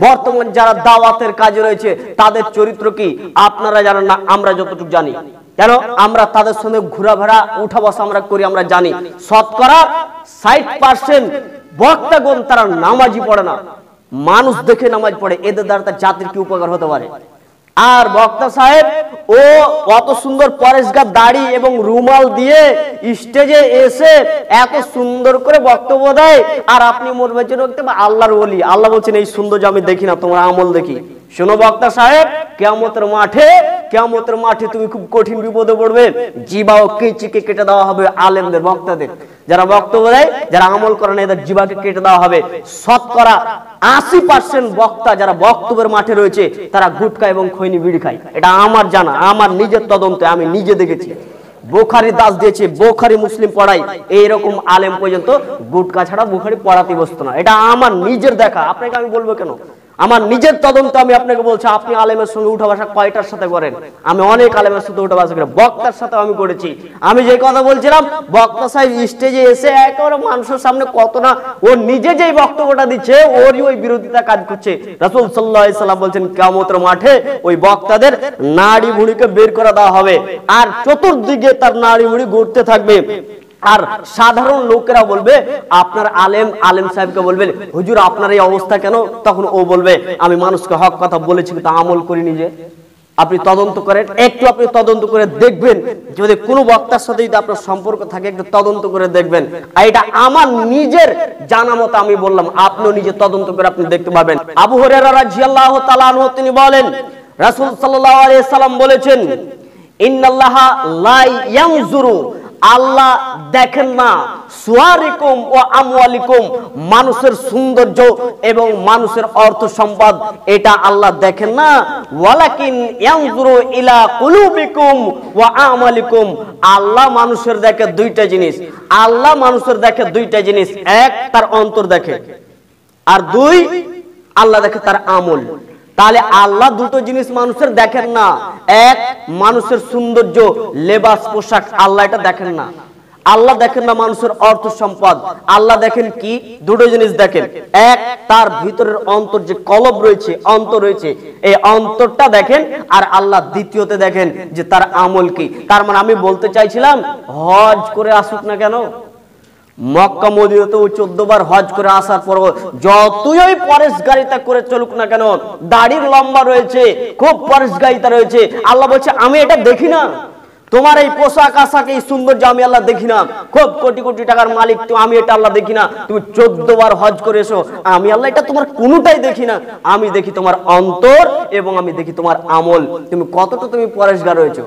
বর্তমান যারা দাওয়াতের কাজে রয়েছে তাদের চরিত্র কি আপনারা জানেন না, আমরা যতটুকু জানি। কেন আমরা তাদের সঙ্গে ঘোরাফেরা উঠা বসা আমরা করি, আমরা জানি শতকরা 60% বক্তাগণ তারা নামাজি পড়ে না, মানুষ দেখে নামাজ পড়ে। এদের দ্বারা তার জাতির কি উপকার হতে পারে? আর বক্তা সাহেব ও কত সুন্দর পরেশগার দাড়ি এবং রুমাল দিয়ে স্টেজে এসে এত সুন্দর করে বক্তব্য দেয়, আর আপনি মরবের জন্য আল্লাহর ওলি। আল্লাহ বলছেন এই সৌন্দর্য আমি দেখি না, তোমার আমল দেখি। শোনো বক্তা সাহেব, কিয়ামতের মাঠে তুমি খুব কঠিন বিপদে পড়বে। জিবা ও কেচিকে কেটে দেওয়া হবে আলেমদের, বক্তাদের, যারা বক্তব্য দেয়, যারা আমল করে না, এদের জিবাকে কেটে দেওয়া হবে। শতকরা 80% বক্তা যারা বক্তব্যের মাঠে রয়েছে তারা গুটখা এবং খৈনি বিড়ি খায়। এটা আমার জানা, আমার নিজের তদন্তে আমি নিজে দেখেছি। বুখারী দাস দিয়েছে, বুখারী মুসলিম পড়াই, এইরকম আলেম পর্যন্ত গুটখা ছাড়া বুখারী পড়াতে বসতো না। এটা আমার নিজের দেখা, আপনাকে আমি বলবো কেন? আমার নিজের তদন্ত আমি আপনাকে বলছি। আপনি আলেমের সঙ্গে উঠা বসা কয়টার সাথে করেন? আমি অনেক আলেমের সাথে উঠা বসা করি, বক্তার সাথে আমি করেছি। আমি যে কথা বলছিলাম, বক্তা সাহেব স্টেজে এসে একেবারে মানুষের সামনে কত না, ও নিজে যেই বক্তব্যটা দিচ্ছে ওরই ওই বিরোধিতা কাজ করছে। রাসূল সাল্লাল্লাহু আলাইহি সাল্লাম বলছেন কিয়ামতের মাঠে ওই বক্তাদের নাড়ি ভুঁড়িকে বের করে দেওয়া হবে, আর চতুর্দিকে তার নাড়ি ভুঁড়ি ঘুরতে থাকবে। আর সাধারণ লোকেরা বলবে, আপনার আলেম সাহেবকে বলবেন, হুজুর আপনার এই অবস্থা কেন? তখন ও বলবে, আমি মানুষকে হক কথা বলেছি কিন্তু আমল করিনি। যে আপনি তদন্ত করেন, একটু আপনি তদন্ত করে দেখবেন, যদি কোনো বক্তার সাথে যদি আপনার সম্পর্ক থাকে একটু তদন্ত করে দেখবেন। আর এটা আমার নিজের জানা মতো আমি বললাম, আপনিও নিজে তদন্ত করে আপনি দেখতে পাবেন। আবু হুরায়রা রাদিয়াল্লাহু তাআলা আনহু তিনি বলেন, রাসূল সাল্লাল্লাহু আলাইহি সাল্লাম বলেছেন, ইন্নাল্লাহা লা ইয়ানজুরু, আল্লাহ দেখেন না, সুয়ারিকুম ও আমওয়ালিকুম, মানুষের সৌন্দর্য এবং মানুষের অর্থ সম্পদ, এটা আল্লাহ দেখেন না। ওয়ালাকিন ইয়ানজুরু ইলা কুলুবিকুম ওয়া আমালিকুম, আল্লাহ মানুষের দেখে দুইটা জিনিস। আল্লাহ মানুষের দেখে দুইটা জিনিস, এক তার অন্তর দেখে, আর দুই আল্লাহ দেখে তার আমল। তাহলে আল্লাহ দুটো জিনিস মানুষের দেখেন না, এক মানুষের সৌন্দর্য, লেবাস, পোশাক, আল্লাহ এটা দেখেন না। আল্লাহ দেখেন না মানুষের অর্থ সম্পদ, আল্লাহ দেখেন কি? দুটো জিনিস দেখেন, এক তার ভিতরের অন্তর, যে কলব রয়েছে, অন্তর রয়েছে, এই অন্তরটা দেখেন, আর আল্লাহ দ্বিতীয়তে দেখেন যে তার আমল কি। তার মানে আমি বলতে চাইছিলাম, হজ করে আসুক না কেন, মক্কা মদিনাতে 14 বার হজ করে আসার পর যতই ওই পরেশগারিতা করে চলুক না কেন, দাড়ির লম্বা রয়েছে, খুব পরেশগারিতা রয়েছে, আল্লাহ বলছে আমি এটা দেখি না। তোমার এই পোশাক আশাক, এই সৌন্দর্য আমি আল্লাহ দেখি না। খুব কোটি কোটি টাকার মালিক তো, আমি এটা আল্লাহ দেখি না। তুমি 14 বার হজ করে এসো, আমি আল্লাহ এটা তোমার কোনোটাই দেখি না। আমি দেখি তোমার অন্তর এবং আমি দেখি তোমার আমল, তুমি কতটা তুমি পরেশগার রয়েছো।